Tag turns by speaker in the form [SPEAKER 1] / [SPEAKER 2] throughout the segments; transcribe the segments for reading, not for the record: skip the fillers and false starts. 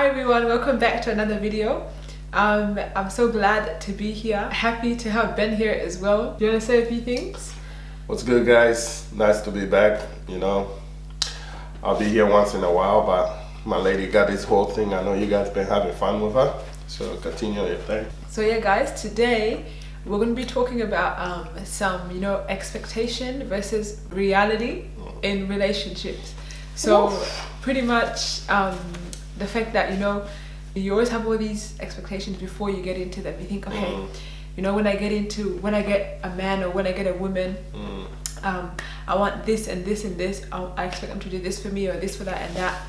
[SPEAKER 1] Hi everyone, welcome back to another video. I'm so glad to be here. Happy to have Ben here as well. Do you want to say a few things?
[SPEAKER 2] What's good, guys? Nice to be back. I'll be here once in a while, but my lady got this whole thing. I know you guys been having fun with her, so continue your thing.
[SPEAKER 1] So yeah guys, today we're going to be talking about some expectation versus reality in relationships. So pretty much the fact that you always have all these expectations before you get into them. You think, okay, when I get a man or when I get a woman, I want this and this and this. I expect them to do this for me or this for that and that.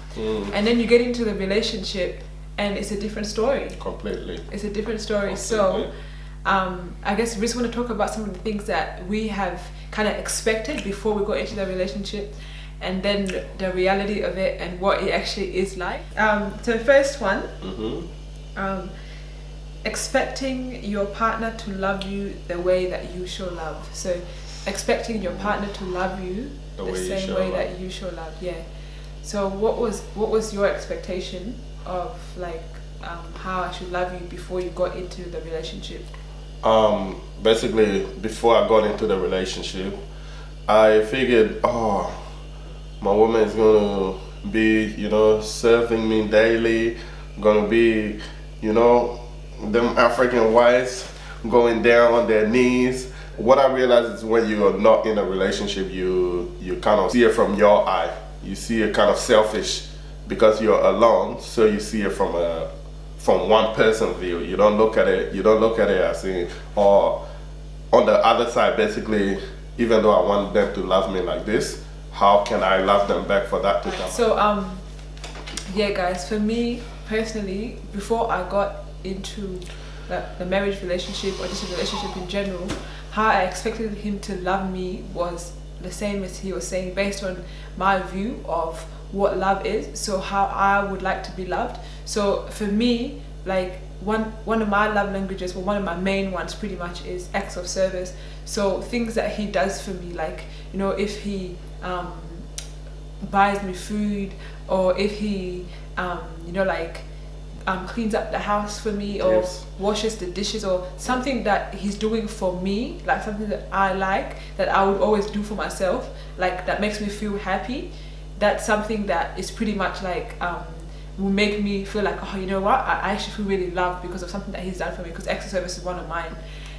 [SPEAKER 1] And then you get into the relationship and it's a different story.
[SPEAKER 2] Completely.
[SPEAKER 1] It's a different story.
[SPEAKER 2] Completely.
[SPEAKER 1] So I guess we just want to talk about some of the things that we have kind of expected before we got into the relationship, and then the reality of it and what it actually is like. So the first one, expecting your partner to love you the way that you show love. So expecting your partner to love you the same way that you show love. Yeah. So what was your expectation of how I should love you before you got into the relationship?
[SPEAKER 2] Basically, before I got into the relationship, I figured, my woman is gonna be, serving me daily, gonna be, them African wives going down on their knees. What I realized is when you are not in a relationship, you kind of see it from your eye. You see it kind of selfish because you're alone, so you see it from one person view. You don't look at it as in, or on the other side, basically, even though I want them to love me like this, how can I love them back for that to come?
[SPEAKER 1] So yeah guys, for me personally, before I got into the marriage relationship or just a relationship in general, how I expected him to love me was the same as he was saying, based on my view of what love is, so how I would like to be loved. So for me, one of my love languages, well, one of my main ones pretty much is acts of service. So things that he does for me, if he buys me food, or if he cleans up the house for me, or washes the dishes, or something that he's doing for me, something that I like, that I would always do for myself, that makes me feel happy. That's something that is pretty much will make me feel like, oh, you know what, I actually feel really loved because of something that he's done for me, because acts of service is one of mine.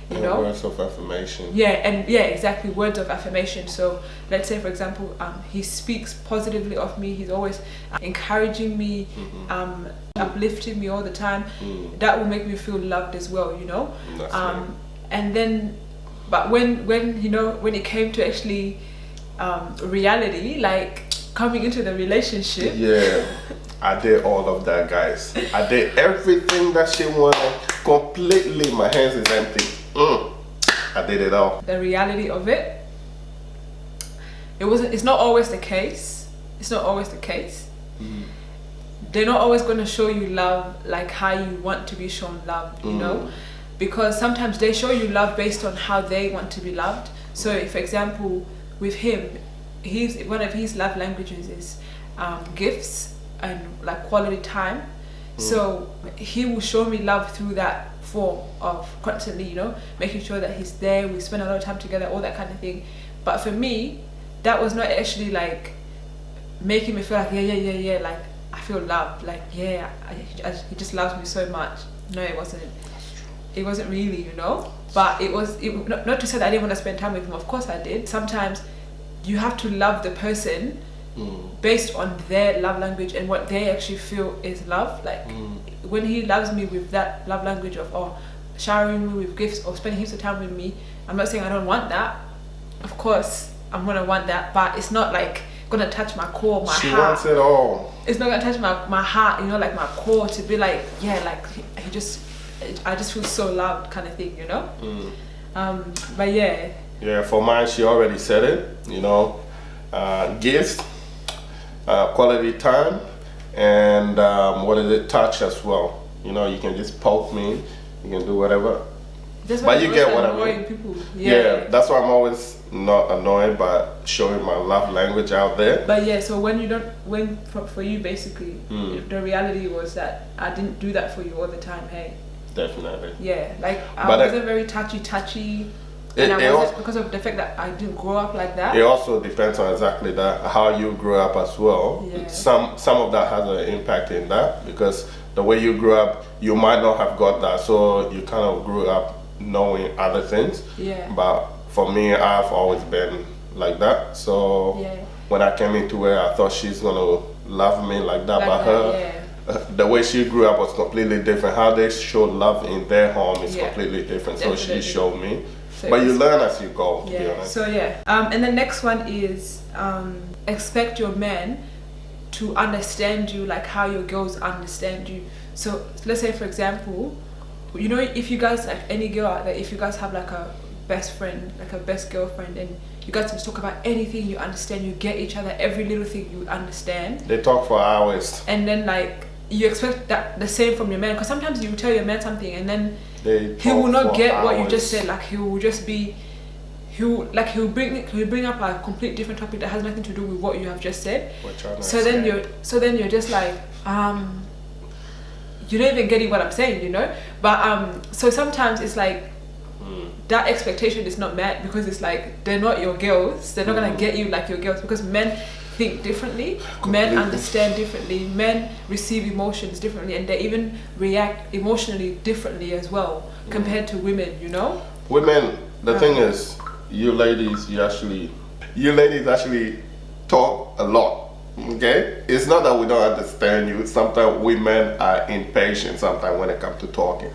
[SPEAKER 2] Words of affirmation.
[SPEAKER 1] Exactly, words of affirmation. So let's say, for example, he speaks positively of me. He's always encouraging me, uplifting me all the time. That will make me feel loved as well,
[SPEAKER 2] That's right.
[SPEAKER 1] And then, but when it came to actually reality, coming into the relationship,
[SPEAKER 2] I did all of that, guys. I did everything that she wanted completely. My hands is empty. I did it all.
[SPEAKER 1] The reality of it, it's not always the case. It's not always the case. They're not always going to show you love like how you want to be shown love, because sometimes they show you love based on how they want to be loved. So if, for example, with him, one of his love languages is gifts and quality time. So he will show me love through that form of constantly, making sure that he's there, we spend a lot of time together, all that kind of thing. But for me, that was not actually making me feel yeah, I feel loved, he just loves me so much. No, it wasn't really, but it was not to say that I didn't want to spend time with him. Of course I did. Sometimes you have to love the person based on their love language and what they actually feel is love. When he loves me with that love language of showering me with gifts or spending heaps of time with me, I'm not saying I don't want that. Of course I'm gonna want that, but it's not gonna touch my core, my heart.
[SPEAKER 2] She wants it all.
[SPEAKER 1] It's not gonna touch my heart, my core, to be I just feel so loved, kind of thing, but yeah,
[SPEAKER 2] for mine, she already said it, gifts, quality time, and touch as well. You can just poke me, you can do whatever.
[SPEAKER 1] But you get what I mean.
[SPEAKER 2] People. Yeah, that's why I'm always not annoyed, but showing my love language out there.
[SPEAKER 1] But yeah, so for you basically, the reality was that I didn't do that for you all the time. Hey.
[SPEAKER 2] Definitely.
[SPEAKER 1] Yeah, like I wasn't very touchy. And I wasn't, because of the fact that I didn't grow up like that.
[SPEAKER 2] It also depends on exactly that, how you grew up as well.
[SPEAKER 1] Yeah.
[SPEAKER 2] Some of that has an impact in that, because the way you grew up, you might not have got that, so you kind of grew up knowing other things.
[SPEAKER 1] Yeah.
[SPEAKER 2] But for me, I've always been like that. So when I came into her, I thought she's gonna love me like that. But her, the way she grew up was completely different. How they show love in their home is completely different. Definitely. So she showed me. So but you learn as you go, to be honest.
[SPEAKER 1] So and the next one is expect your man to understand you like how your girls understand you. So let's say, for example, you know, if you guys, like any girl out there, if you guys have like a best friend, like a best girlfriend, and you guys can talk about anything, you understand, you get each other, every little thing you understand.
[SPEAKER 2] They talk for hours.
[SPEAKER 1] And then like you expect that the same from your man, because sometimes you tell your man something and then he will not get what you just said. Like he will just be, he'll bring up a complete different topic that has nothing to do with what you have just said. So then you're just like you don't even getting what I'm saying, you know. But so sometimes it's like that expectation is not met, because it's like they're not your girls. They're not gonna get you like your girls, because men think differently, men understand differently, men receive emotions differently, and they even react emotionally differently as well compared to women, you know. Women,
[SPEAKER 2] the thing is, you ladies actually talk a lot. Okay, it's not that we don't understand you. Sometimes we men are impatient. Sometimes when it comes to talking,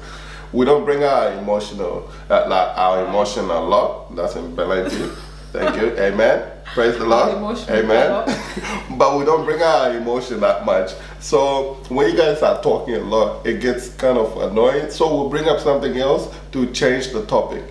[SPEAKER 2] we don't bring our emotion a lot. That's in Belgium. Thank you. Amen. Praise the Lord. Amen. But we don't bring our emotion that much. So when you guys are talking a lot, it gets kind of annoying. So we'll bring up something else to change the topic.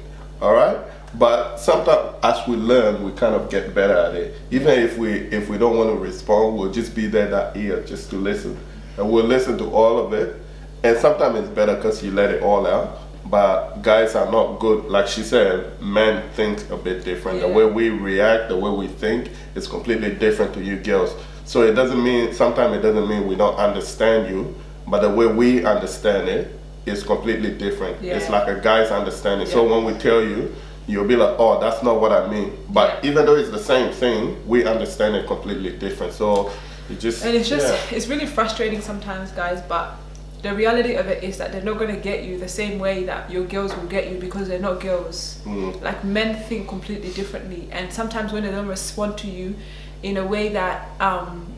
[SPEAKER 2] All right. But sometimes as we learn, we kind of get better at it. Even if we don't want to respond, we'll just be there, that ear, just to listen. And we'll listen to all of it. And sometimes it's better because you let it all out. But guys are not good. Like she said, men think a bit different. The way we react, the way we think is completely different to you girls. So sometimes it doesn't mean we don't understand you, but the way we understand it is completely different. It's like a guy's understanding. So when we tell you, you'll be like, oh, that's not what I mean. But even though it's the same thing, we understand it completely different. So
[SPEAKER 1] it's really frustrating sometimes, guys, but the reality of it is that they're not going to get you the same way that your girls will get you, because they're not girls. Like, men think completely differently, and sometimes when they don't respond to you in a way that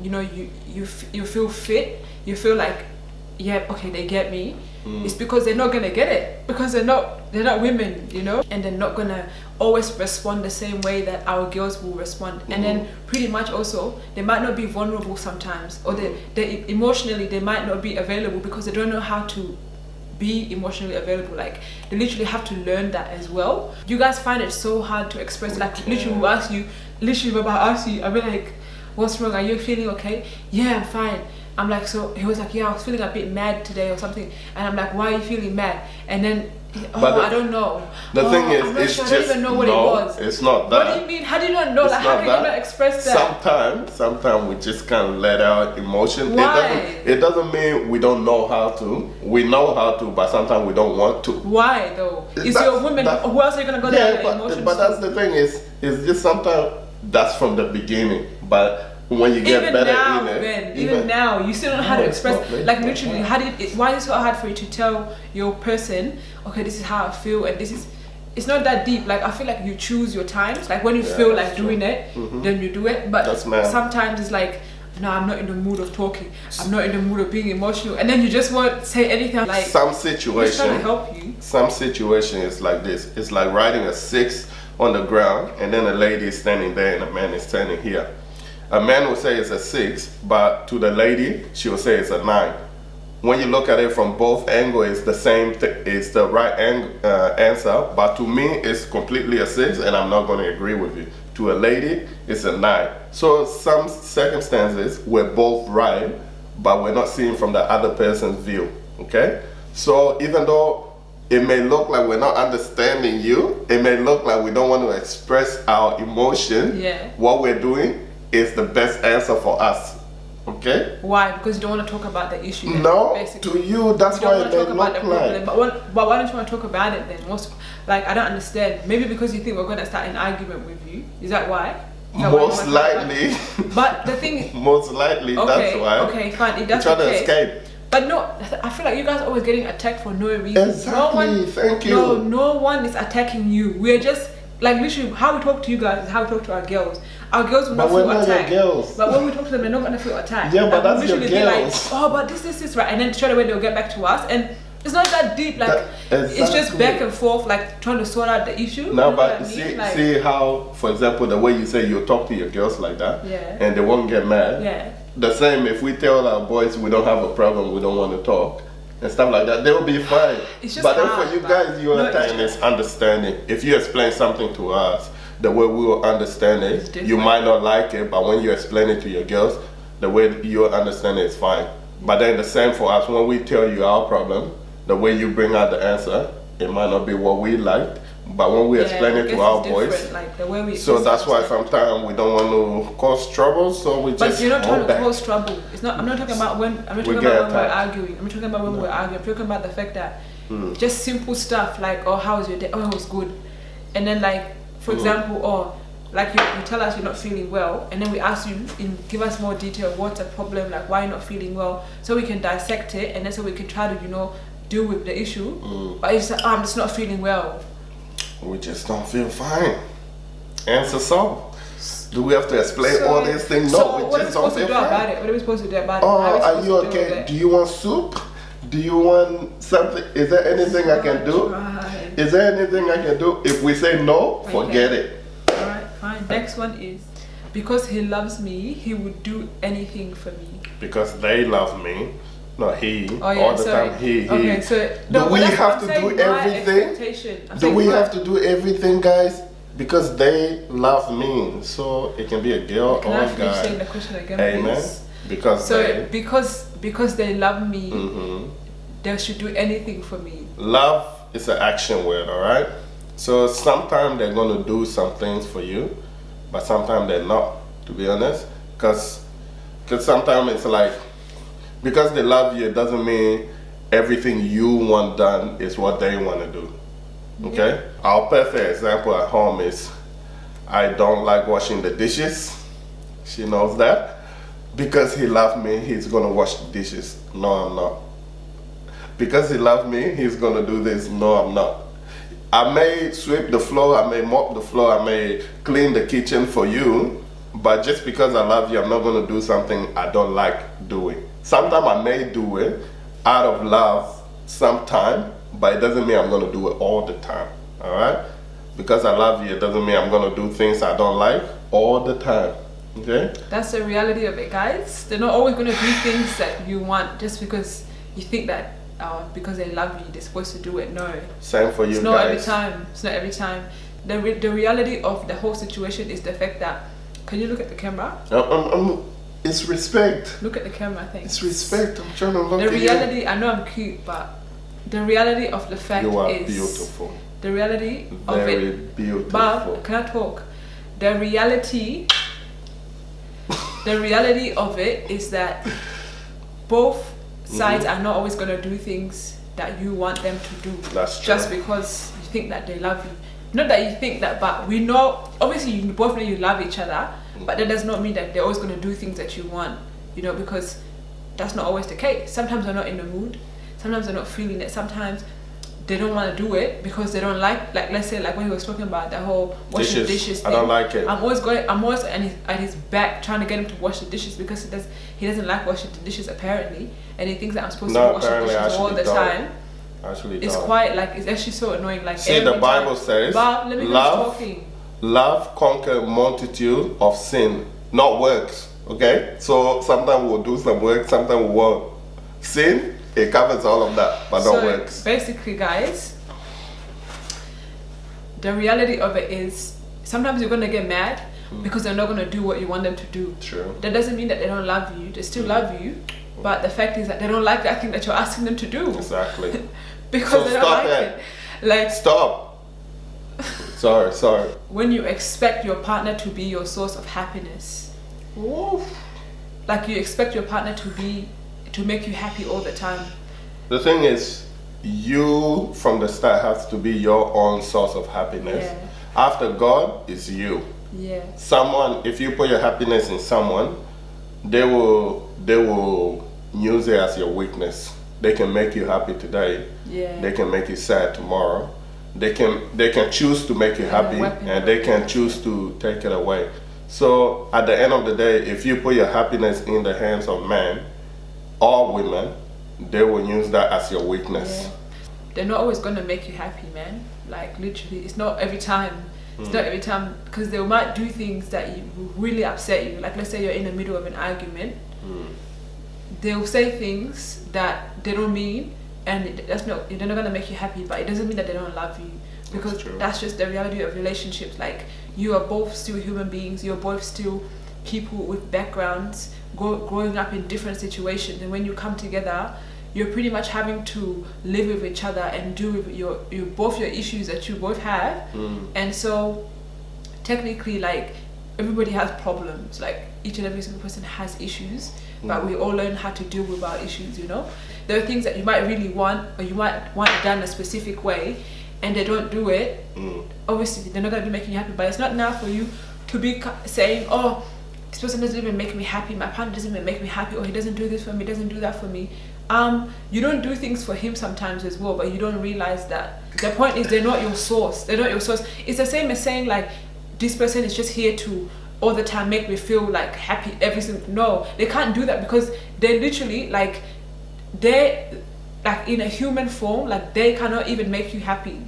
[SPEAKER 1] you know, you feel fit, you feel like, yeah, okay, they get me. It's because they're not gonna get it, because they're not women, you know, and they're not gonna always respond the same way that our girls will respond. And then pretty much also they might not be vulnerable sometimes, or they emotionally they might not be available because they don't know how to be emotionally available. Like, they literally have to learn that as well. You guys find it so hard to express. Like, literally we'll ask you, I'll be like, what's wrong, are you feeling okay? Yeah, I'm fine. I'm like, so he was like, yeah, I was feeling a bit mad today or something. And I'm like, why are you feeling mad? And then, I don't know.
[SPEAKER 2] The thing is,
[SPEAKER 1] I'm not sure. I don't even know what it was.
[SPEAKER 2] It's not that.
[SPEAKER 1] What do you mean? How do you not know? Like, how can you not express that?
[SPEAKER 2] Sometimes we just can't let out emotion.
[SPEAKER 1] Why?
[SPEAKER 2] It doesn't mean we don't know how to. We know how to, but sometimes we don't want to.
[SPEAKER 1] Why though? Is your woman? Who else are you gonna go there with emotions?
[SPEAKER 2] But that's the thing is just sometimes that's from the beginning, but when you get better in it,
[SPEAKER 1] even now, you still don't know how to express. Like, literally, why is it so hard for you to tell your person, okay, this is how I feel, and it's not that deep. Like, I feel like you choose your times. Like, when you feel like doing it, then you do it. But sometimes it's like, no, I'm not in the mood of talking. I'm not in the mood of being emotional, and then you just won't say anything. Like,
[SPEAKER 2] some situation,
[SPEAKER 1] trying to help you.
[SPEAKER 2] Some situation is like this. It's like riding a 6 on the ground, and then a lady is standing there, and a man is standing here. A man will say it's a 6, but to the lady, she will say it's a 9. When you look at it from both angles, it's the same thing. It's the right answer, but to me, it's completely a 6, and I'm not going to agree with you. To a lady, it's a 9. So some circumstances, we're both right, but we're not seeing from the other person's view, okay? So even though it may look like we're not understanding you. It may look like we don't want to express our emotion.
[SPEAKER 1] Yeah.
[SPEAKER 2] What we're doing is the best answer for us. Okay?
[SPEAKER 1] Why? Because you don't want to talk about the issue. Then,
[SPEAKER 2] No,
[SPEAKER 1] basically.
[SPEAKER 2] to you, that's
[SPEAKER 1] You
[SPEAKER 2] why
[SPEAKER 1] don't
[SPEAKER 2] it
[SPEAKER 1] want to
[SPEAKER 2] may
[SPEAKER 1] talk about the
[SPEAKER 2] look
[SPEAKER 1] problem.
[SPEAKER 2] like.
[SPEAKER 1] But why don't you want to talk about it then? Like, I don't understand. Maybe because you think we're going to start an argument with you. Is that why? Is that why you
[SPEAKER 2] Most
[SPEAKER 1] want to talk about
[SPEAKER 2] likely.
[SPEAKER 1] it? But the thing.
[SPEAKER 2] Most likely,
[SPEAKER 1] Okay.
[SPEAKER 2] that's why.
[SPEAKER 1] Okay. Fine. If that's
[SPEAKER 2] You're
[SPEAKER 1] the
[SPEAKER 2] trying to
[SPEAKER 1] case.
[SPEAKER 2] escape.
[SPEAKER 1] But no, I feel like you guys are always getting attacked for no reason.
[SPEAKER 2] Exactly. Thank you.
[SPEAKER 1] No one is attacking you. We're just like literally how we talk to you guys is how we talk to our girls. Our girls will not
[SPEAKER 2] But we're
[SPEAKER 1] feel
[SPEAKER 2] not your
[SPEAKER 1] attacked.
[SPEAKER 2] girls.
[SPEAKER 1] But when we talk to them, they're not gonna feel attacked.
[SPEAKER 2] Yeah, but
[SPEAKER 1] Like,
[SPEAKER 2] that's
[SPEAKER 1] we'll
[SPEAKER 2] your
[SPEAKER 1] literally be
[SPEAKER 2] girls.
[SPEAKER 1] like, oh, but this right, and then straight away they'll get back to us, and it's not that deep. Like it's just
[SPEAKER 2] Exactly.
[SPEAKER 1] back and forth, like trying to sort out the issue.
[SPEAKER 2] No,
[SPEAKER 1] You know what
[SPEAKER 2] but
[SPEAKER 1] I mean?
[SPEAKER 2] see,
[SPEAKER 1] Like,
[SPEAKER 2] see how, for example, the way you say you talk to your girls like that,
[SPEAKER 1] Yeah.
[SPEAKER 2] and they won't get mad.
[SPEAKER 1] Yeah.
[SPEAKER 2] The same if we tell our boys we don't have a problem, we don't want to talk, and stuff like that, they'll be fine.
[SPEAKER 1] It's just
[SPEAKER 2] but then
[SPEAKER 1] hard,
[SPEAKER 2] for you
[SPEAKER 1] but-
[SPEAKER 2] guys, you
[SPEAKER 1] No,
[SPEAKER 2] are
[SPEAKER 1] it's
[SPEAKER 2] attacking is understanding. If you explain something to us, the way we will understand
[SPEAKER 1] It's
[SPEAKER 2] it,
[SPEAKER 1] different.
[SPEAKER 2] you might not like it, but when you explain it to your girls, the way you understand it is fine. But then the same for us, when we tell you our problem, the way you bring out the answer, it might not be what we liked, but when we explain
[SPEAKER 1] I
[SPEAKER 2] it
[SPEAKER 1] guess
[SPEAKER 2] to our
[SPEAKER 1] it's
[SPEAKER 2] boys,
[SPEAKER 1] different, like the way we.
[SPEAKER 2] so
[SPEAKER 1] it's
[SPEAKER 2] that's why
[SPEAKER 1] different.
[SPEAKER 2] sometimes we don't want to cause trouble, so we
[SPEAKER 1] But
[SPEAKER 2] just
[SPEAKER 1] you're not trying
[SPEAKER 2] hold
[SPEAKER 1] to
[SPEAKER 2] back.
[SPEAKER 1] cause trouble. It's not. I'm not talking about when. I'm not
[SPEAKER 2] We
[SPEAKER 1] talking
[SPEAKER 2] get
[SPEAKER 1] about when we're
[SPEAKER 2] attacked.
[SPEAKER 1] arguing. I'm not talking about when we're arguing. I'm talking about the fact that just simple stuff like, oh, how was your day? Oh, it was good. And then like, for example, oh, like you tell us you're not feeling well, and then we ask you give us more detail. What's the problem? Like, why you're not feeling well? So we can dissect it, and then so we can try to deal with the issue. But it's like, oh, I'm just not feeling well.
[SPEAKER 2] We just don't feel fine. Answer so. Do we have to explain all these things? No,
[SPEAKER 1] so
[SPEAKER 2] we
[SPEAKER 1] what are we
[SPEAKER 2] just don't
[SPEAKER 1] supposed to
[SPEAKER 2] feel
[SPEAKER 1] do about
[SPEAKER 2] fine.
[SPEAKER 1] it? What are we supposed to do about it?
[SPEAKER 2] Oh,
[SPEAKER 1] How we
[SPEAKER 2] are
[SPEAKER 1] supposed
[SPEAKER 2] you
[SPEAKER 1] to deal with
[SPEAKER 2] okay?
[SPEAKER 1] it?
[SPEAKER 2] Do you want soup? Do you want something? Is there anything I can do?
[SPEAKER 1] Right.
[SPEAKER 2] Is there anything I can do? If we say no, forget it.
[SPEAKER 1] Alright, fine. Next one is because he loves me, he would do anything for me.
[SPEAKER 2] Because they love me. No, he.
[SPEAKER 1] Oh yeah,
[SPEAKER 2] all the
[SPEAKER 1] sorry.
[SPEAKER 2] time, he.
[SPEAKER 1] Okay, so
[SPEAKER 2] Do we
[SPEAKER 1] that's
[SPEAKER 2] have
[SPEAKER 1] what
[SPEAKER 2] to
[SPEAKER 1] I'm
[SPEAKER 2] do
[SPEAKER 1] saying, my
[SPEAKER 2] everything?
[SPEAKER 1] expectation. I'm
[SPEAKER 2] Do
[SPEAKER 1] saying
[SPEAKER 2] we
[SPEAKER 1] my-
[SPEAKER 2] have to do everything, guys? Because they love me. So it can be a girl
[SPEAKER 1] Can
[SPEAKER 2] or
[SPEAKER 1] I
[SPEAKER 2] a
[SPEAKER 1] finish saying
[SPEAKER 2] guy.
[SPEAKER 1] the question again,
[SPEAKER 2] Amen.
[SPEAKER 1] please?
[SPEAKER 2] Because
[SPEAKER 1] So
[SPEAKER 2] they.
[SPEAKER 1] because they love me,
[SPEAKER 2] Mhm.
[SPEAKER 1] they should do anything for me.
[SPEAKER 2] Love is an action word, alright? So sometimes they're gonna do some things for you, but sometimes they're not, to be honest. Because sometimes it's like, because they love you, it doesn't mean everything you want done is what they want to do. Okay? Our perfect example at home is I don't like washing the dishes. She knows that. Because he loves me, he's gonna wash the dishes. No, I'm not. Because he loves me, he's gonna do this. No, I'm not. I may sweep the floor, I may mop the floor, I may clean the kitchen for you, but just because I love you, I'm not gonna do something I don't like doing. Sometimes I may do it out of love sometime, but it doesn't mean I'm gonna do it all the time, all right? Because I love you, it doesn't mean I'm gonna do things I don't like all the time, okay?
[SPEAKER 1] That's the reality of it, guys. They're not always going to do things that you want just because you think that because they love you, they're supposed to do it. No.
[SPEAKER 2] Same for you
[SPEAKER 1] It's not
[SPEAKER 2] guys.
[SPEAKER 1] every time. It's not every time. The reality of the whole situation is the fact that, can you look at the camera?
[SPEAKER 2] It's respect.
[SPEAKER 1] Look at the camera, thanks.
[SPEAKER 2] It's respect. I'm trying to look
[SPEAKER 1] The
[SPEAKER 2] at
[SPEAKER 1] reality, I know I'm cute, but the reality of the fact
[SPEAKER 2] you. You are
[SPEAKER 1] is
[SPEAKER 2] beautiful.
[SPEAKER 1] the reality of
[SPEAKER 2] Very
[SPEAKER 1] it.
[SPEAKER 2] beautiful.
[SPEAKER 1] Bob, can I talk? The reality of it is that both sides are not always going to do things that you want them to do.
[SPEAKER 2] That's true.
[SPEAKER 1] Just because you think that they love you. Not that you think that, but we know, obviously you both know you love each other, but that does not mean that they're always going to do things that you want, because that's not always the case. Sometimes they're not in the mood, sometimes they're not feeling it, sometimes they don't want to do it because they don't like let's say like when he was talking about the whole washing dishes thing.
[SPEAKER 2] I don't like it.
[SPEAKER 1] I'm always at his back trying to get him to wash the dishes because he doesn't like washing the dishes apparently, and he thinks that I'm supposed to wash the dishes all the time.
[SPEAKER 2] Actually,
[SPEAKER 1] It's
[SPEAKER 2] don't.
[SPEAKER 1] quite like, it's actually so annoying. Like,
[SPEAKER 2] See,
[SPEAKER 1] every
[SPEAKER 2] the Bible
[SPEAKER 1] time,
[SPEAKER 2] says,
[SPEAKER 1] Bob, let me finish talking.
[SPEAKER 2] love conquer multitude of sin, not works. Okay, so sometimes we'll do some work, sometimes we won't. Sin, it covers all of that, but not works.
[SPEAKER 1] Basically, guys, the reality of it is sometimes you're gonna get mad because they're not gonna do what you want them to do.
[SPEAKER 2] True.
[SPEAKER 1] That doesn't mean that they don't love you. They still love you, but the fact is that they don't like that thing that you're asking them to do.
[SPEAKER 2] Exactly.
[SPEAKER 1] because
[SPEAKER 2] So
[SPEAKER 1] they don't
[SPEAKER 2] stop
[SPEAKER 1] like
[SPEAKER 2] that.
[SPEAKER 1] it. Like,
[SPEAKER 2] Stop. Sorry.
[SPEAKER 1] when you expect your partner to be your source of happiness, like you expect your partner to make you happy all the time.
[SPEAKER 2] The thing is, you from the start have to be your own source of happiness.
[SPEAKER 1] Yeah.
[SPEAKER 2] After God is you.
[SPEAKER 1] Yeah.
[SPEAKER 2] Someone, if you put your happiness in someone, they will use it as your weakness. They can make you happy today.
[SPEAKER 1] Yeah.
[SPEAKER 2] They can make you sad tomorrow. They can choose to make you happy, and they can choose to take it away. So at the end of the day, if you put your happiness in the hands of men or women, they will use that as your weakness.
[SPEAKER 1] Yeah. They're not always gonna make you happy, man. Like literally, it's not every time. It's not every time, because they might do things that really upset you. Like let's say you're in the middle of an argument, they'll say things that they don't mean, and they're not gonna make you happy. But it doesn't mean that they don't love you, because that's just the reality of relationships. Like you are both still human beings. You're both still people with backgrounds, growing up in different situations, and when you come together, you're pretty much having to live with each other and deal with your both your issues that you both have. And so technically, like, everybody has problems. Like each and every single person has issues, but we all learn how to deal with our issues, you know. There are things that you might really want, or you might want it done a specific way, and they don't do it. Obviously they're not going to be making you happy, but it's not now for you to be saying, oh, this person doesn't even make me happy, my partner doesn't even make me happy, or he doesn't do this for me, doesn't do that for me. You don't do things for him sometimes as well, but you don't realize that. The point is, they're not your source. They're not your source. It's the same as saying like, this person is just here to all the time make me feel like happy every single. No, they can't do that, because they literally like, they like in a human form, like they cannot even make you happy.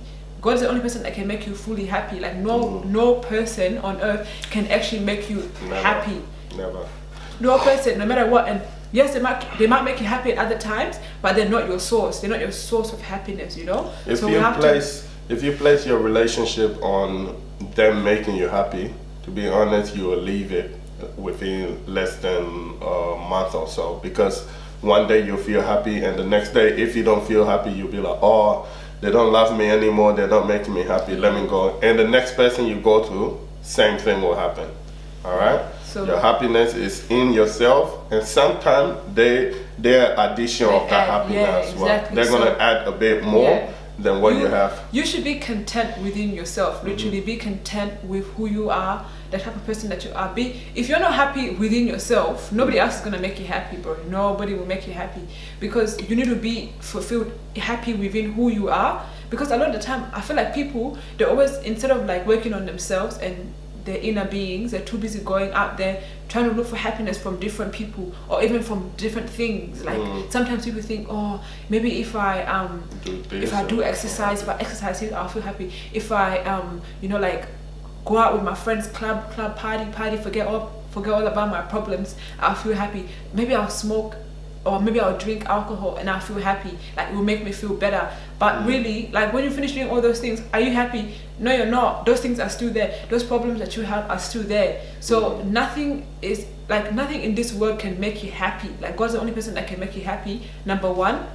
[SPEAKER 1] God is the only person that can make you fully happy. Like no person on earth can actually make you happy.
[SPEAKER 2] Never.
[SPEAKER 1] No person, no matter what. And yes, they might make you happy at other times, but they're not your source. They're not your source of happiness, you know?
[SPEAKER 2] If you place your relationship on them making you happy, to be honest, you will leave it within less than a month or so, because one day you'll feel happy, and the next day, if you don't feel happy, you'll be like, oh, they don't love me anymore, they're not making me happy, let me go. And the next person you go to, same thing will happen. All right? So your happiness is in yourself, and sometimes they're addition of that happiness as well. They're gonna add a bit more than what you have.
[SPEAKER 1] You should be content within yourself. Literally, be content with who you are, the type of person that you are. If you're not happy within yourself, nobody else is gonna make you happy, bro. Nobody will make you happy, because you need to be fulfilled, happy within who you are. Because a lot of the time, I feel like people, they're always, instead of like working on themselves and their inner beings, they're too busy going out there trying to look for happiness from different people, or even from different things. Like sometimes people think, oh, maybe if I do exercise, if I exercise here, I'll feel happy. If I you know, like go out with my friends, club party, forget all about my problems, I'll feel happy. Maybe I'll smoke, or maybe I'll drink alcohol and I'll feel happy. Like it will make me feel better. But really, like when you finish doing all those things, are you happy? No, you're not. Those things are still there. Those problems that you have are still there. So nothing in this world can make you happy. Like God's the only person that can make you happy, number one.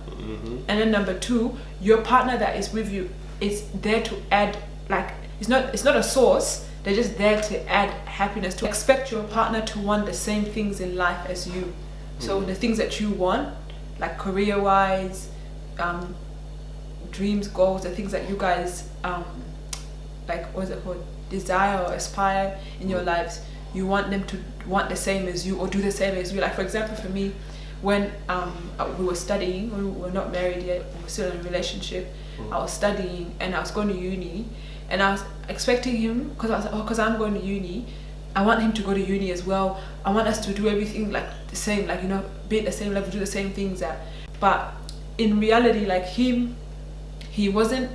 [SPEAKER 1] And then number two, your partner that is with you is there to add, like it's not a source. They're just there to add happiness. To expect your partner to want the same things in life as you. So the things that you want, like career-wise, dreams, goals, the things that you guys like, what's it called, desire or aspire in your lives, you want them to want the same as you, or do the same as you. Like for example, for me, when we were studying, when we were not married yet, we were still in a relationship, I was studying and I was going to uni, and I was expecting him, because I was like, oh, because I'm going to uni, I want him to go to uni as well. I want us to do everything like the same, like, you know, be at the same level, do the same things but in reality, like he wasn't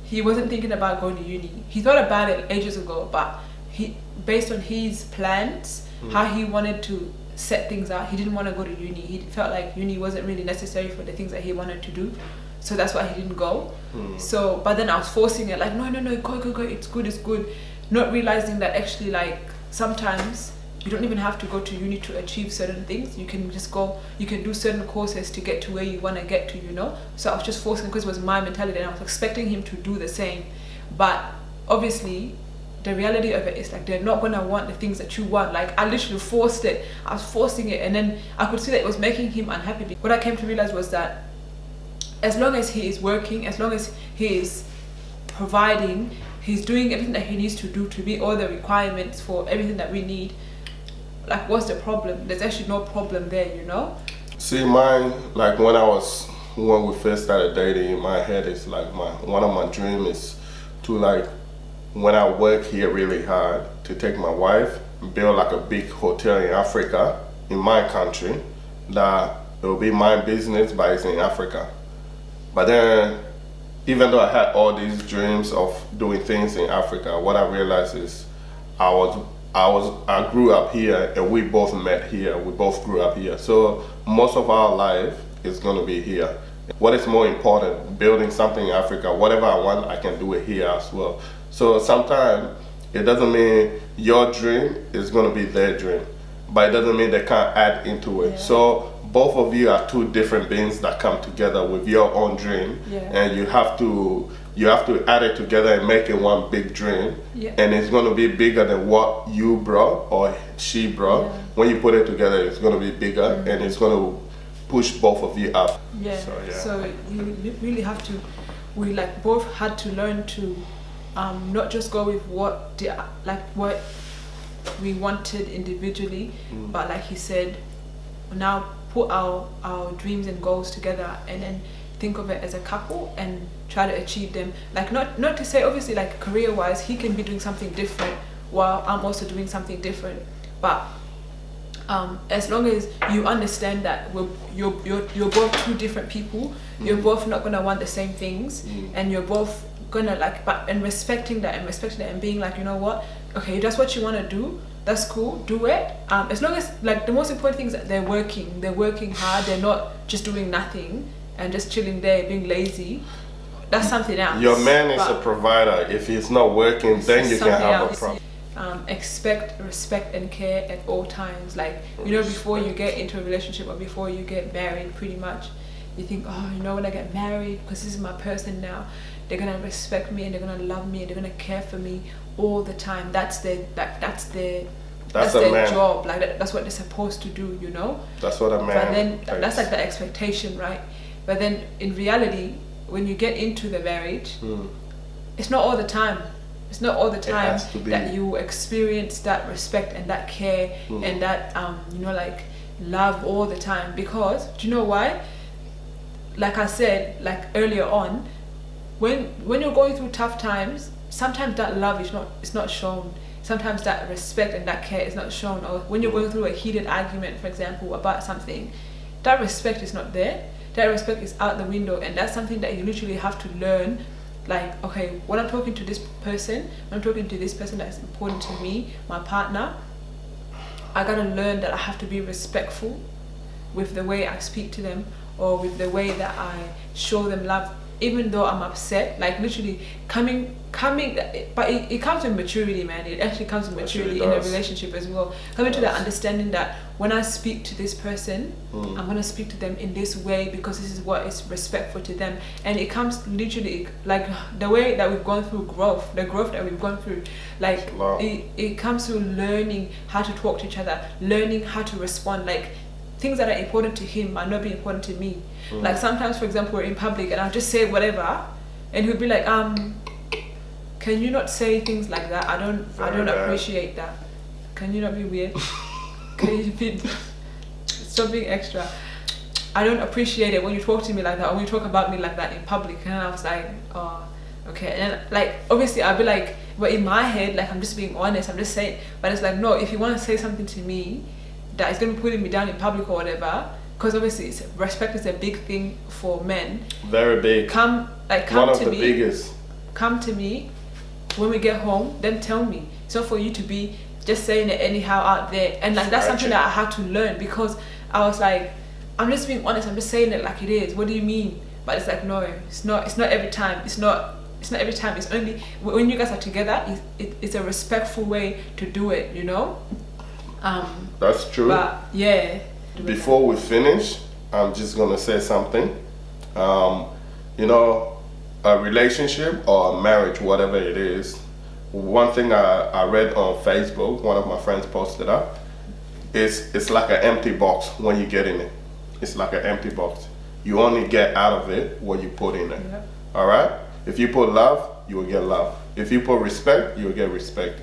[SPEAKER 1] thinking about going to uni. He thought about it ages ago, but based on his plans, how he wanted to set things out, he didn't want to go to uni. He felt like uni wasn't really necessary for the things that he wanted to do, so that's why he didn't go. So, but then I was forcing it, like, no, go, it's good, not realizing that actually, like, sometimes you don't even have to go to uni to achieve certain things. You can just go, you can do certain courses to get to where you want to get to, you know. So I was just forcing, because it was my mentality, and I was expecting him to do the same. But obviously the reality of it is like they're not gonna want the things that you want. Like I literally forced it. I was forcing it, and then I could see that it was making him unhappy. What I came to realize was that as long as he is working, as long as he is providing, he's doing everything that he needs to do to meet all the requirements for everything that we need, like what's the problem? There's actually no problem there, you know.
[SPEAKER 2] See, mine, like when we first started dating, in my head is like one of my dreams is to, like, when I work here really hard, to take my wife and build like a big hotel in Africa, in my country, that it will be my business, but it's in Africa. But then, even though I had all these dreams of doing things in Africa, what I realized is I grew up here, and we both met here. We both grew up here. So most of our life is going to be here. What is more important, building something in Africa, whatever I want, I can do it here as well. So sometimes it doesn't mean your dream is going to be their dream, but it doesn't mean they can't add into it.
[SPEAKER 1] Yeah.
[SPEAKER 2] So both of you are two different beings that come together with your own dream, and you have to add it together and make it one big dream, and it's going to be bigger than what you brought or she brought. When you put it together, it's going to be bigger, and it's going to push both of you up.
[SPEAKER 1] So you really have to, we like both had to learn to not just go with what we wanted individually, but like he said, now put our dreams and goals together, and then think of it as a couple and try to achieve them. Like not to say, obviously, like career wise he can be doing something different while I'm also doing something different, but as long as you understand that you're both two different people, you're both not gonna want the same things, and you're both gonna and respecting that and being like, you know what, okay, that's what you want to do, that's cool, do it. As long as, like, the most important thing is that they're working hard, they're not just doing nothing and just chilling there being lazy. That's something else.
[SPEAKER 2] Your man is a provider. If he's not working, then you can have a problem.
[SPEAKER 1] Expect respect and care at all times. Like, you know, before you get into a relationship or before you get married, pretty much you think, oh, you know, when I get married, because this is my person now, they're gonna respect me and they're gonna love me and they're gonna care for me all the time. That's their job. Like that's what they're supposed to do, you know.
[SPEAKER 2] That's what a man.
[SPEAKER 1] But then that's like the expectation, right? But then in reality, when you get into the marriage, it's not all the time. It's not all the time that you experience that respect and that care and that you know, like, love all the time. Because do you know why? Like I said, like earlier on, when you're going through tough times, sometimes that love is not shown. Sometimes that respect and that care is not shown. Or when you're going through a heated argument, for example, about something, that respect is not there. That respect is out the window, and that's something that you literally have to learn. Like, okay, when I'm talking to this person, that's important to me, my partner, I gotta learn that I have to be respectful with the way I speak to them, or with the way that I show them love, even though I'm upset. Like, literally coming, but it comes with maturity, man. It actually comes with maturity in a relationship as well. Coming to that understanding that when I speak to this person, I'm gonna speak to them in this way because this is what is respectful to them. And it comes literally, like, the way that we've gone through the growth that we've gone through, like, it comes through learning how to talk to each other, learning how to respond. Like, things that are important to him might not be important to me. Like, sometimes, for example, we're in public and I'll just say whatever, and he'll be like, can you not say things like that? I don't appreciate that. Can you not be weird? Can you stop being extra? I don't appreciate it when you talk to me like that, or when you talk about me like that in public. And I was like, oh, okay. And, like, obviously I'll be like, but in my head, like, I'm just being honest, I'm just saying. But it's like, no, if you want to say something to me that is going to be putting me down in public or whatever, because obviously respect is a big thing for men.
[SPEAKER 2] Very big.
[SPEAKER 1] Come
[SPEAKER 2] One of the biggest.
[SPEAKER 1] Come to me when we get home, then tell me. It's not for you to be just saying it anyhow out there. And, like, that's something that I had to learn, because I was like, I'm just being honest, I'm just saying it like it is. What do you mean? But it's like, no, it's not every time. It's not every time. It's only when you guys are together. It's a respectful way to do it, you know.
[SPEAKER 2] That's true.
[SPEAKER 1] But yeah.
[SPEAKER 2] Before we finish, I'm just gonna say something. You know, a relationship or a marriage, whatever it is. One thing I read on Facebook, one of my friends posted up. It's like an empty box when you get in it. It's like an empty box. You only get out of it what you put in it.
[SPEAKER 1] Yep.
[SPEAKER 2] All right. If you put love, you will get love. If you put respect, you will get respect.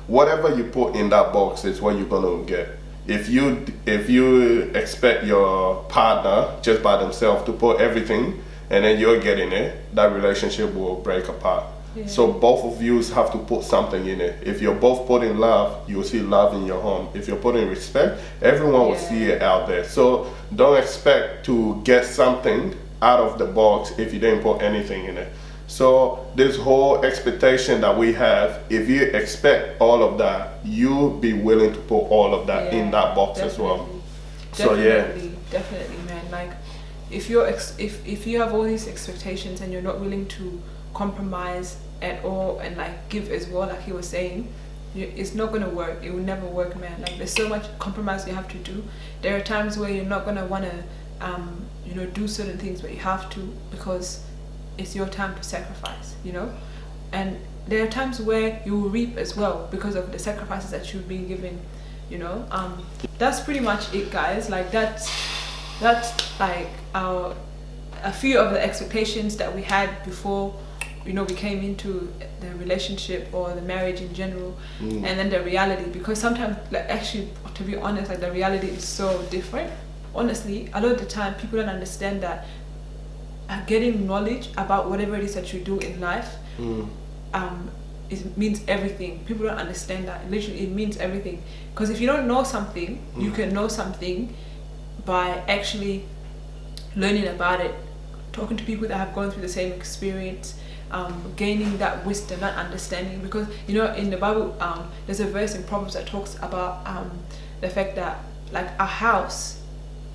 [SPEAKER 2] Whatever you put in that box is what you're gonna get. If you expect your partner just by themselves to put everything and then you're getting it, that relationship will break apart.
[SPEAKER 1] Yeah.
[SPEAKER 2] So both of you have to put something in it. If you're both putting love, you'll see love in your home. If you're putting respect, everyone will see it out there. So don't expect to get something out of the box if you didn't put anything in it. So this whole expectation that we have, if you expect all of that, you be willing to put all of that in that box as well.
[SPEAKER 1] Definitely, man. Like if you have all these expectations and you're not willing to compromise at all and like give as well, like he was saying, it's not gonna work. It will never work, man. Like there's so much compromise you have to do. There are times where you're not gonna wanna do certain things, but you have to because it's your time to sacrifice, and there are times where you will reap as well because of the sacrifices that you've been given, that's pretty much it, guys. Like that's like a few of the expectations that we had before we came into the relationship or the marriage in general, and then the reality, because sometimes, like, actually, to be honest, like the reality is so different. Honestly, a lot of the time people don't understand that getting knowledge about whatever it is that you do in life it means everything. People don't understand that. Literally, it means everything, because if you don't know something, you can know something by actually learning about it, talking to people that have gone through the same experience, gaining that wisdom, that understanding. Because in the Bible, there's a verse in Proverbs that talks about the fact that like a house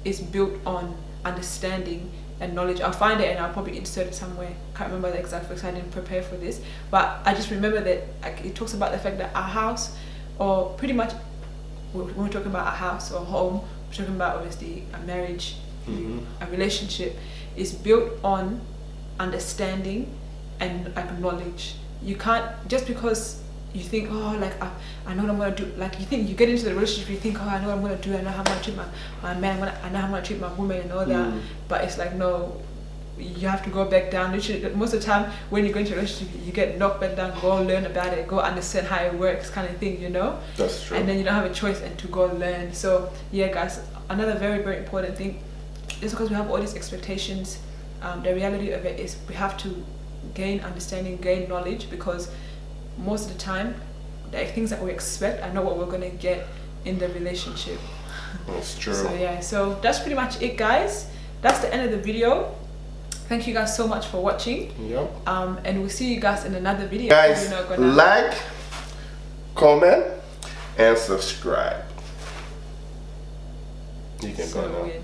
[SPEAKER 1] is built on understanding and knowledge. I'll find it and I'll probably insert it somewhere. Can't remember the exact verse, I didn't prepare for this, but I just remember that it talks about the fact that a house, or pretty much when we're talking about a house or home, we're talking about obviously a marriage, a relationship, is built on understanding and like knowledge. You can't, just because you think, oh, like I know what I'm gonna do, like you get into the relationship, you think, oh, I know what I'm gonna do, I know how I'm gonna treat my man, I know how I'm gonna treat my woman and all that, but it's like, no, you have to go back down. Literally, most of the time when you go into a relationship, you get knocked back down, go learn about it, go understand how it works, kind of thing,
[SPEAKER 2] That's true.
[SPEAKER 1] And then you don't have a choice and to go learn. So yeah, guys, another very, very important thing is because we have all these expectations, the reality of it is we have to gain understanding, gain knowledge, because most of the time the things that we expect are not what we're going to get in the relationship.
[SPEAKER 2] That's true.
[SPEAKER 1] So yeah, so that's pretty much it, guys. That's the end of the video. Thank you guys so much for watching.
[SPEAKER 2] Yep.
[SPEAKER 1] And we'll see you guys in another video.
[SPEAKER 2] Guys, like, comment, and subscribe. You can go now. Weird.